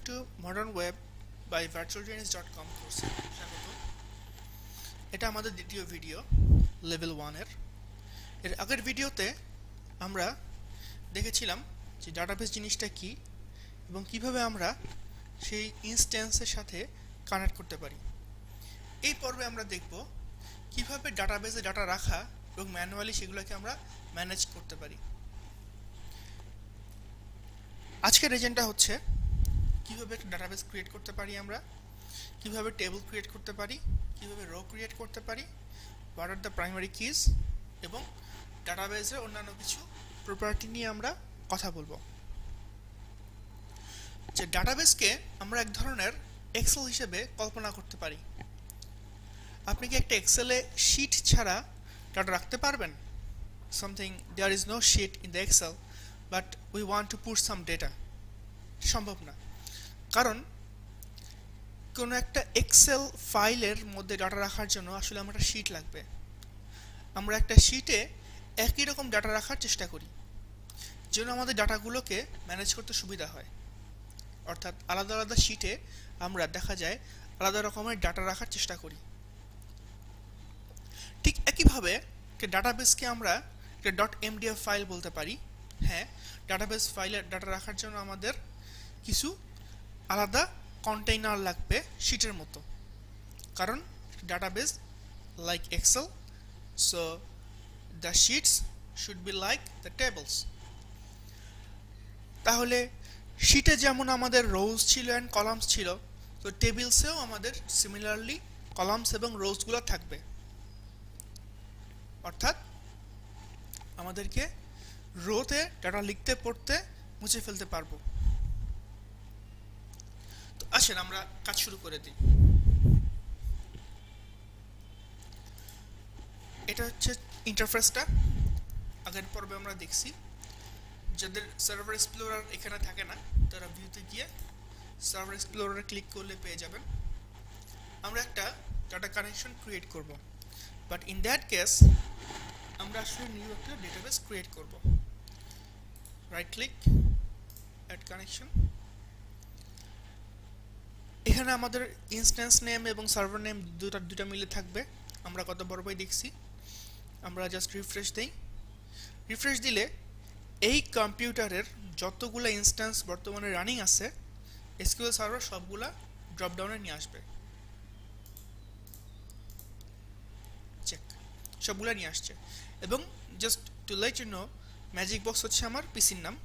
Two modern web by virtualtrainers.com কোর্সে স্বাগত। এটা আমাদের দ্বিতীয় ভিডিও লেভেল 1 এর আগের ভিডিওতে আমরা দেখেছিলাম যে ডাটাবেস জিনিসটা কি এবং কিভাবে আমরা সেই ইনস্ট্যান্সের সাথে কানেক্ট করতে পারি। এই পর্বে আমরা দেখব কিভাবে ডাটাবেসে ডাটা রাখা এবং ম্যানুয়ালি সেগুলোকে আমরা ম্যানেজ করতে পারি। আজকের এজেন্ডা হচ্ছে কিভাবে একটা ডাটাবেস ক্রিয়েট করতে পারি, আমরা কিভাবে টেবিল ক্রিয়েট করতে পারি, কিভাবে রো ক্রিয়েট করতে পারি, what are the primary keys এবং ডাটাবেসের অন্যান্য কিছু প্রপার্টি নিয়ে আমরা কথা বলবো। যে ডাটাবেসকে আমরা এক ধরনের এক্সেল হিসেবে কল্পনা করতে পারি। আপনি কি একটা এক্সেলে শিট ছাড়া ডাটা রাখতে পারবেন? Something there is no sheet in the Excel but we want to put some data. সম্ভব না, কারণ কোনো একটা এক্সেল ফাইলের মধ্যে ডাটা রাখার জন্য আসলে আমার একটা শিট লাগবে। আমরা একটা শিটে একই রকম ডাটা রাখার চেষ্টা করি যেন আমাদের ডাটাগুলোকে ম্যানেজ করতে সুবিধা হয়। অর্থাৎ আলাদা আলাদা শিটে আমরা দেখা যায় আলাদা রকমের ডাটা রাখার চেষ্টা করি। ঠিক একইভাবে একটা ডাটাবেসকে আমরা একটা .mdf ফাইল বলতে পারি। হ্যাঁ, ডাটাবেস ফাইলের ডাটা রাখার জন্য আমাদের কিছু আলাদা কন্টেইনার লাগবে শিটের মতো, কারণ database like Excel, so the sheets should be like the tables. তাহলে শিটে যেমন আমাদের রোজ ছিল অ্যান্ড কলামস ছিল, তো টেবিলসেও আমাদের সিমিলারলি কলামস এবং রোজগুলো থাকবে। অর্থাৎ আমাদেরকে রোতে ডাটা লিখতে পড়তে মুছে ফেলতে পারবো। তো আসেন আমরা কাজ শুরু করে দিই। এটা হচ্ছে ইন্টারফেসটা। আগের পর্বে আমরা দেখছি যাদের সার্ভার এক্সপ্লোরার এখানে থাকে না তারা ভিউতে গিয়ে সার্ভার এক্সপ্লোরারে ক্লিক করলে পেয়ে যাবেন। আমরা একটা ডাটা কানেকশন ক্রিয়েট করব, বাট ইন দ্যাট কেস আমরা আসলে নিউ একটা ডেটাবেস ক্রিয়েট করব। Right click, add connection. এখানে আমাদের ইনস্ট্যান্স নেম এবং সার্ভার নেম দুটা মিলে থাকবে। আমরা কত বড়ই দেখছি। আমরা জাস্ট রিফ্রেশ দেই। রিফ্রেশ দিলে এই কম্পিউটারের যতগুলো ইনস্ট্যান্স বর্তমানে রানিং আছে এসকিউএল সার্ভার সবগুলা ড্রপডাউনে নিয়ে আসবে। চেক, সবগুলা নিয়ে আসছে। এবং just to let you know, magic box হচ্ছে আমার পিসির নাম।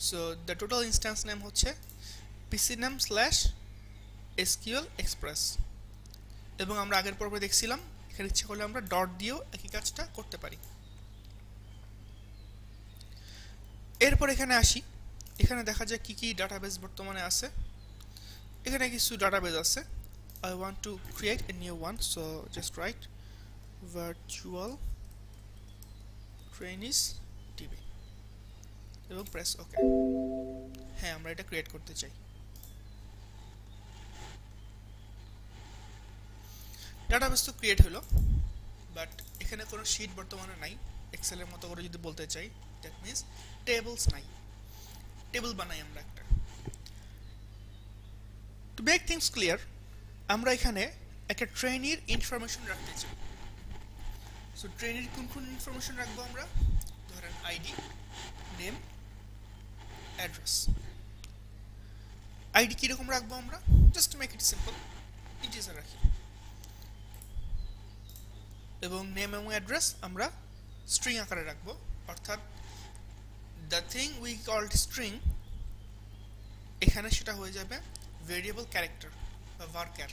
So the total instance name হচ্ছে পিসি নেম /SQL Express। এবং আমরা আগের পর্বে দেখছিলাম এখানে ইচ্ছে করলে আমরা ডট দিয়েও একই কাজটা করতে পারি। এরপর এখানে আসি। এখানে দেখা যায় কি কি ডাটাবেস বর্তমানে আছে। এখানে কিছু ডাটাবেস আছে। I want to create a new one, so just write virtual trainees DB এবং প্রেস ওকে। হ্যাঁ, আমরা এটা ক্রিয়েট করতে চাই। ডাটাবেস তো ক্রিয়েট হলো, বাট এখানে কোনো শিট বর্তমানে নাই। এক্সেলের মতো করে যদি বলতে চাই, দ্যাট মিন্স টেবলস নাই। টেবিল বানাই আমরা একটা। টু মেক থিংস ক্লিয়ার, আমরা এখানে একটা ট্রেনির ইনফরমেশন রাখতে চাই। সো ট্রেনির কোন কোন ইনফরমেশন রাখবো আমরা? ধরেন আইডি, নেম, অ্যাড্রেস। আইডি কীরকম রাখবো আমরা? Just make it simple, integer রাখি। এবং নেম এবং অ্যাড্রেস আমরা স্ট্রিং আকারে রাখবো। অর্থাৎ the thing we called string, এখানে সেটা হয়ে যাবে ভেরিয়েবল ক্যারেক্টার বা varchar।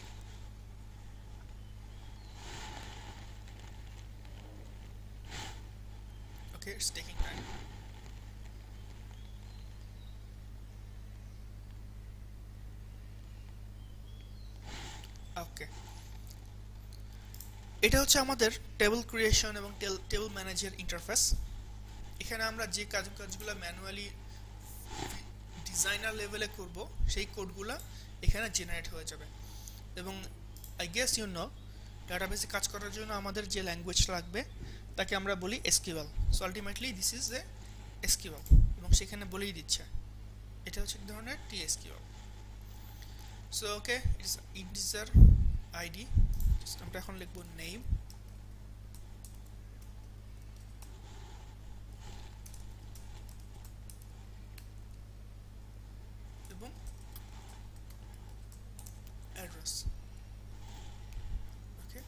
Okay, it's taking time. Okay, এটা হচ্ছে আমাদের টেবিল ক্রিয়েশন এবং টেবিল ম্যানেজার ইন্টারফেস। এখানে আমরা যে কাজগুলো ম্যানুয়ালি ডিজাইনার লেভেলে করব সেই কোডগুলো এখানে জেনারেট হয়ে যাবে। এবং আই গেস ইউ নো, ডাটাবেসে কাজ করার জন্য আমাদের যে ল্যাঙ্গুয়েজটা লাগবে তাকে আমরা বলি SQL। So ultimately this is a SQL এবং সেখানে বলেই দিচ্ছে এটা হচ্ছে এক ধরনের TSQL। So okay, it's integer ID, আমরা এখন লিখব নেম এবং অ্যাড্রেস। ওকে,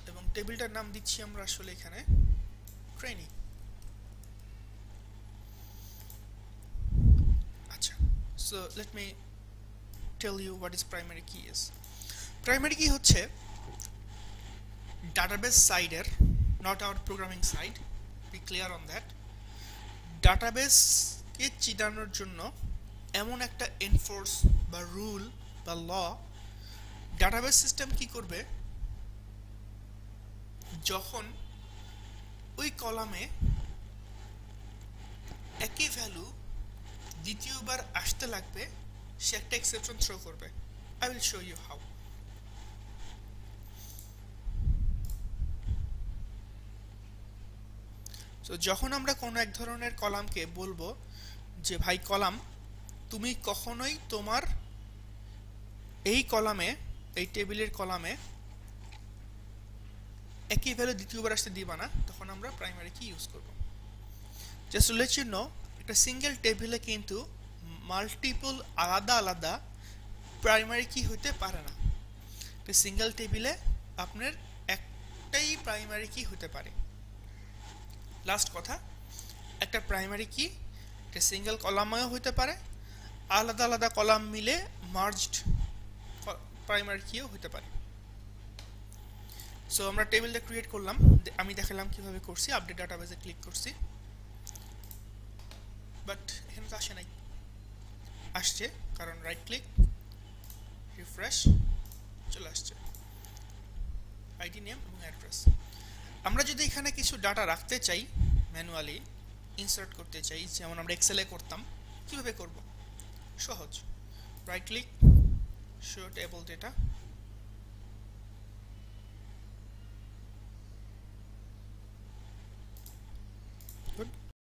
এবং টেবিলটার নাম দিচ্ছি আমরা আসলে এখানে ট্রেনিং। আচ্ছা, so let me tell you what is primary key is. Primary key হচ্ছে database side এর, not our programming side, be clear on that. database কে চিনানোর জন্য এমন একটা এনফোর্স বা রুল বা ল ডাটাবেস সিস্টেম কি করবে, যখন ওই কলামে একই ভ্যালু দ্বিতীয়বার আসতে লাগবে সে একটা এক্সেপশন থ্রো করবে। I will show you how. So যখন আমরা কোনো এক ধরনের কলামকে বলবো যে ভাই কলাম তুমি কখনোই তোমার এই কলামে, এই টেবিলের কলামে একই ভ্যালু দ্বিতীয়বার আসতে দিবা না, তখন আমরা প্রাইমারি কি ইউজ করব। Just to let you know, একটা সিঙ্গেল টেবিলে কিন্তু মাল্টিপল আলাদা আলাদা প্রাইমারি কি হতে পারে না। একটা সিঙ্গেল টেবিলে আপনার একটাই প্রাইমারি কি হতে পারে। লাস্ট কথা, একটা প্রাইমারি কি একটা সিঙ্গেল কলামেও হতে পারে, আলাদা আলাদা কলাম মিলে মার্জড প্রাইমারি কিও হতে পারে। সো আমরা টেবিলটা ক্রিয়েট করলাম, আমি দেখালাম কিভাবে করছি, আপডেট ডাটাবেসে ক্লিক করছি, বাট এখানে তো আসে নাই। আসছে কারণ রাইট ক্লিক, রিফ্রেশ, চলে আসছে আইডি, নেম এবং অ্যাড্রেস। আমরা যদি এখানে কিছু ডাটা রাখতে চাই, ম্যানুয়ালি ইনসার্ট করতে চাই, যেমন আমরা এক্সেলে করতাম, কিভাবে করব? সহজ, right click, show table data,